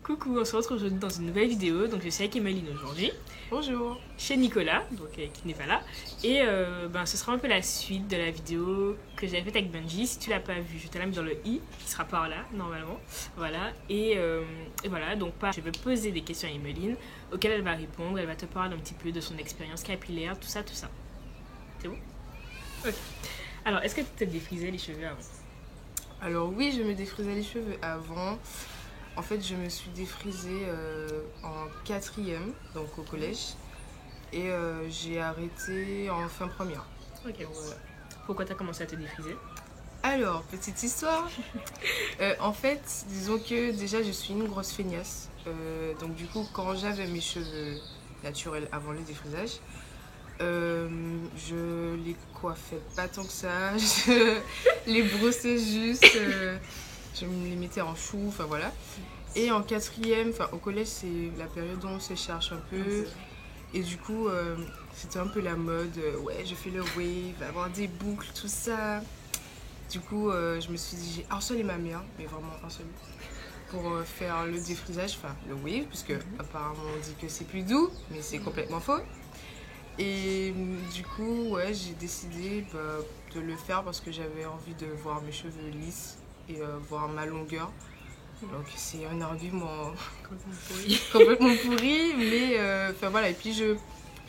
Coucou, on se retrouve aujourd'hui dans une nouvelle vidéo. Donc je suis avec Emeline aujourd'hui, Bonjour. chez Nicolas, donc qui n'est pas là. Et ce sera un peu la suite de la vidéo que j'avais faite avec Benji. Si tu l'as pas vue, je te la mets dans le i, qui sera par là normalement. Voilà. Et voilà, donc je vais poser des questions à Emeline auxquelles elle va répondre. Elle va te parler un petit peu de son expérience capillaire, tout ça, tout ça. C'est bon? Ok. Alors, est-ce que tu t'es défrisé les cheveux avant? Alors oui, je me défrisais les cheveux avant. En fait, je me suis défrisée en quatrième, donc au collège. Et j'ai arrêté en fin première. Ok. Donc, voilà. Pourquoi tu as commencé à te défriser? Alors, petite histoire. En fait, disons que déjà, je suis une grosse feignasse. Donc du coup, quand j'avais mes cheveux naturels avant le défrisage, je les coiffais pas tant que ça. Je les brossais juste. Je me les mettais en chou, enfin voilà. Et en quatrième, enfin au collège, c'est la période où on se cherche un peu. Et du coup, c'était un peu la mode. Ouais, je fais le wave, avoir des boucles, tout ça. Du coup, je me suis dit, j'ai harcelé ma mère, mais vraiment harcelé, pour faire le défrisage, enfin le wave, puisque apparemment on dit que c'est plus doux, mais c'est complètement faux. Et du coup, ouais, j'ai décidé de le faire parce que j'avais envie de voir mes cheveux lisses et voir ma longueur. Donc c'est un argument complètement pourri, mais enfin voilà. Et puis je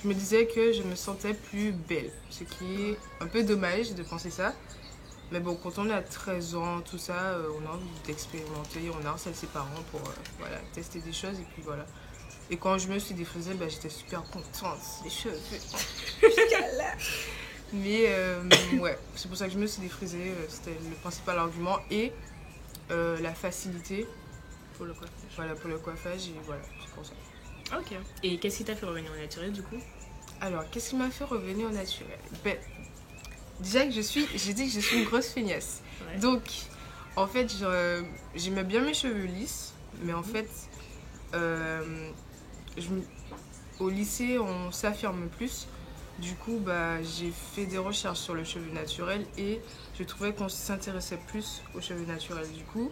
me disais que je me sentais plus belle, ce qui est un peu dommage de penser ça. Mais bon, quand on a 13 ans, tout ça, on a envie d'expérimenter, on harcèle ses parents pour voilà, tester des choses et puis voilà. Et quand je me suis défrisée, j'étais super contente, les cheveux jusqu'à là. Mais ouais, c'est pour ça que je me suis défrisée, c'était le principal argument. Et la facilité Pour le coiffage. voilà, pour le coiffage, et voilà, c'est pour ça. Ok. Et qu'est-ce qui t'a fait revenir au naturel du coup? Alors, qu'est-ce qui m'a fait revenir au naturel? Déjà que j'ai dit que je suis une grosse feignasse. Ouais. Donc, en fait, j'aimais bien mes cheveux lisses, mais en fait, au lycée, on s'affirme plus. Du coup, j'ai fait des recherches sur le cheveu naturel et je trouvais qu'on s'intéressait plus aux cheveux naturels. Du coup,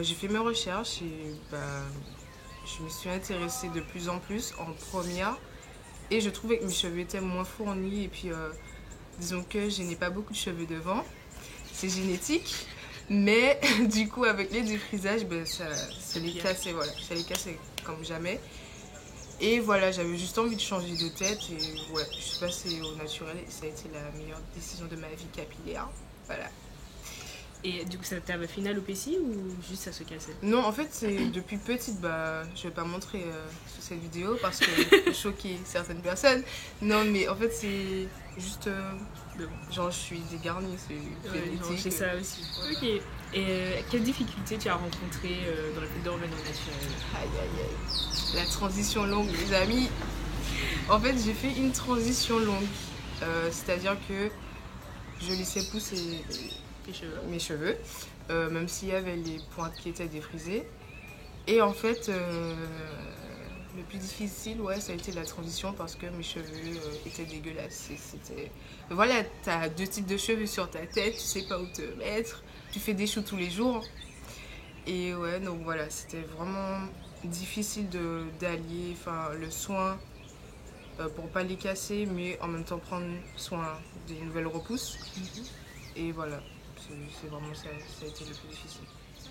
j'ai fait mes recherches et je me suis intéressée de plus en plus en première. Et je trouvais que mes cheveux étaient moins fournis. Et puis, disons que je n'ai pas beaucoup de cheveux devant. C'est génétique. Mais du coup, avec les défrisages, ça les cassait, voilà. Ça les cassait comme jamais. Et voilà, j'avais juste envie de changer de tête. Et ouais, je suis passée au naturel. Et ça a été la meilleure décision de ma vie capillaire. Voilà. Et du coup, ça t'a fait une alopécie ou juste ça se cassait? Non, en fait, c'est depuis petite, je vais pas montrer sur cette vidéo parce que je peux choquer certaines personnes. Non, mais en fait, c'est juste. Genre, je suis dégarnie, c'est génétique. J'ai ça aussi. Ok. Et quelles difficultés tu as rencontrées dans le fait de revenir au naturel? Aïe, aïe, aïe. La transition longue, les amis. En fait, j'ai fait une transition longue. C'est-à-dire que je laissais pousser Tes cheveux? mes cheveux, même s'il y avait les pointes qui étaient défrisées. Et en fait, le plus difficile, ouais, ça a été la transition parce que mes cheveux étaient dégueulasses. Voilà, t'as deux types de cheveux sur ta tête, tu sais pas où te mettre, tu fais des choux tous les jours. Et ouais, donc voilà, c'était vraiment difficile d'allier le soin pour pas les casser, mais en même temps prendre soin des nouvelles repousses. Et voilà, c'est vraiment ça, ça a été le plus difficile.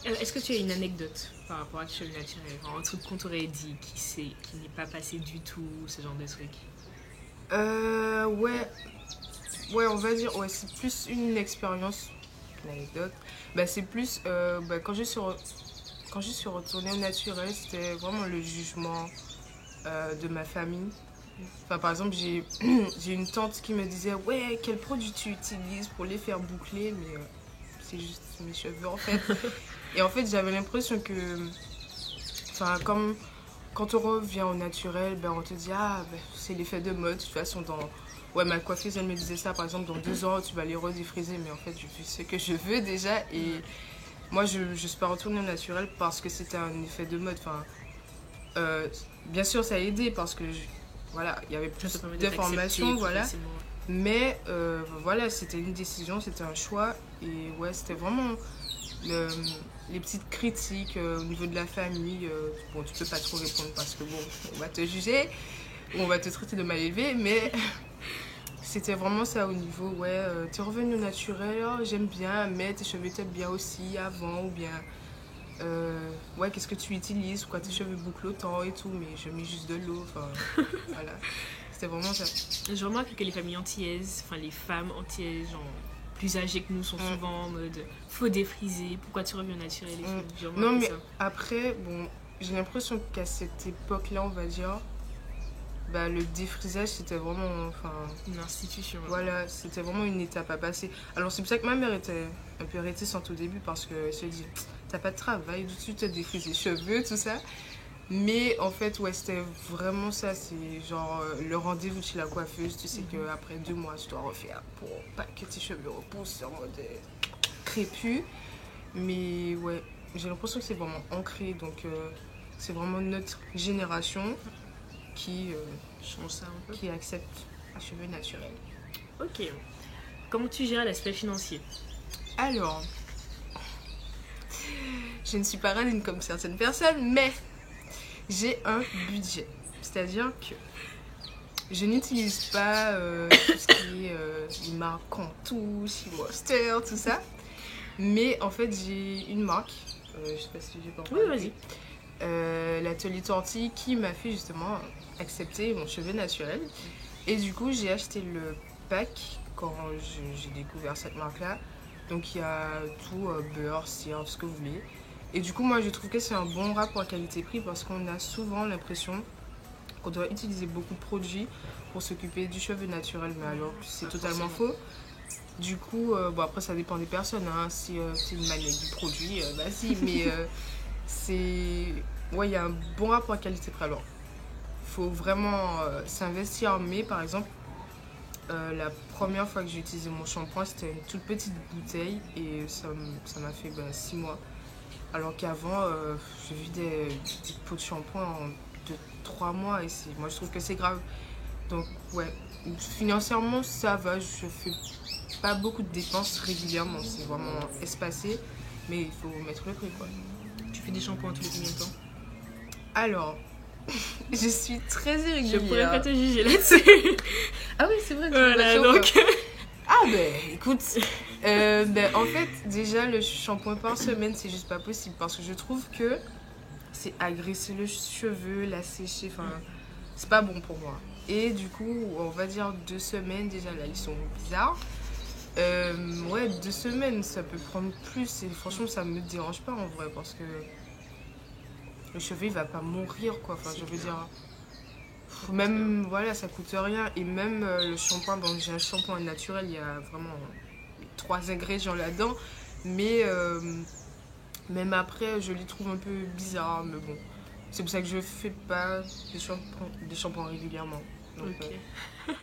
Est-ce que tu as une anecdote par rapport à tes cheveux naturels? Un truc qu'on t'aurait dit qui n'est pas passé du tout, ce genre de truc? Ouais, on va dire, ouais, c'est plus une expérience, une anecdote. C'est plus quand je suis retournée au naturel, c'était vraiment le jugement de ma famille. Enfin, par exemple, j'ai une tante qui me disait, ouais, quel produit tu utilises pour les faire boucler, mais c'est juste mes cheveux en fait. Et en fait, j'avais l'impression que, enfin, comme quand on revient au naturel, on te dit, c'est l'effet de mode. De toute façon, ouais, ma coiffeuse, elle me disait ça, par exemple, dans 2 ans, tu vas les redéfriser. Mais en fait, je fais ce que je veux déjà. Et moi, je suis pas retournée au naturel parce que c'était un effet de mode. Enfin, bien sûr, ça a aidé parce que, voilà, il y avait plus d'informations, voilà. Mais voilà, c'était une décision, c'était un choix. Et ouais, c'était vraiment les petites critiques au niveau de la famille. Bon, tu peux pas trop répondre parce que bon, on va te juger, ou on va te traiter de mal élevé, mais c'était vraiment ça au niveau, ouais, t'es revenu au naturel, oh, j'aime bien, mais tes cheveux étaient bien aussi avant, ou bien, ouais, qu'est-ce que tu utilises, quoi, tes cheveux bouclent autant et tout, mais je mets juste de l'eau, enfin, voilà. C'était vraiment ça. Je remarque que les familles antillaises, enfin les femmes antillaises, genre plus âgées que nous, sont souvent en mode faut défriser, pourquoi tu reviens au naturel et tout. J'ai remarqué Non, mais ça. après, bon, j'ai l'impression qu'à cette époque-là, on va dire, bah, le défrisage, c'était vraiment, enfin, Une institution. voilà, c'était vraiment une étape à passer. Alors, c'est pour ça que ma mère était un peu réticente au début parce qu'elle se dit, t'as pas de travail, tout de suite, tu défrises les cheveux, tout ça. Mais en fait, ouais, c'était vraiment ça. C'est genre le rendez-vous chez la coiffeuse. Tu sais qu'après 2 mois, tu dois refaire pour pas que tes cheveux repoussent en mode crépus. Mais ouais, j'ai l'impression que c'est vraiment ancré. Donc, c'est vraiment notre génération qui, Change ça un peu. qui accepte un cheveu naturel. Ok. Comment tu gères l'aspect financier? Alors, je ne suis pas radine comme certaines personnes, mais j'ai un budget. C'est-à-dire que je n'utilise pas tout ce qui est les marques Cantu, Monster, tout ça. Mais en fait, j'ai une marque, je sais pas si j'ai pas Oui, vas-y. l'atelier Tortille qui m'a fait justement accepter mon cheveu naturel. Et du coup, j'ai acheté le pack quand j'ai découvert cette marque-là. Donc, il y a tout, beurre, cire, tout ce que vous voulez. Et du coup, moi, je trouve que c'est un bon rapport qualité-prix parce qu'on a souvent l'impression qu'on doit utiliser beaucoup de produits pour s'occuper du cheveu naturel. Mais alors, c'est totalement faux. Du coup, bon, après, ça dépend des personnes. Hein. Si c'est une maniette du produit, vas-y. Mais c'est... Ouais, il y a un bon rapport qualité-prix. Alors, il faut vraiment s'investir. Mais, par exemple, la première fois que j'ai utilisé mon shampoing, c'était une toute petite bouteille. Et ça m'a fait 6 mois. Alors qu'avant, j'ai vu des pots de shampoing en 3 mois et moi je trouve que c'est grave. Donc ouais, financièrement ça va, je fais pas beaucoup de dépenses régulièrement, c'est vraiment espacé, mais il faut mettre le prix quoi. Tu fais des shampoings tous les combien de temps? Alors, je suis très Je irrégulière. pourrais pas te juger là-dessus. Ah oui, c'est vrai que Voilà, tu donc. Ah ben écoute, en fait déjà le shampoing par semaine c'est juste pas possible parce que je trouve que c'est agresser le cheveu, l'assécher, enfin c'est pas bon pour moi. Et du coup on va dire 2 semaines déjà là ils sont bizarres. Ouais 2 semaines ça peut prendre plus et franchement ça me dérange pas en vrai parce que le cheveu il va pas mourir quoi, enfin je veux dire... Même, voilà, ça coûte rien. Et même le shampoing, bon, j'ai un shampoing naturel, il y a vraiment 3 ingrédients là-dedans. Mais même après, je les trouve un peu bizarres. Mais bon, c'est pour ça que je fais pas des shampoings régulièrement. Donc, Ok.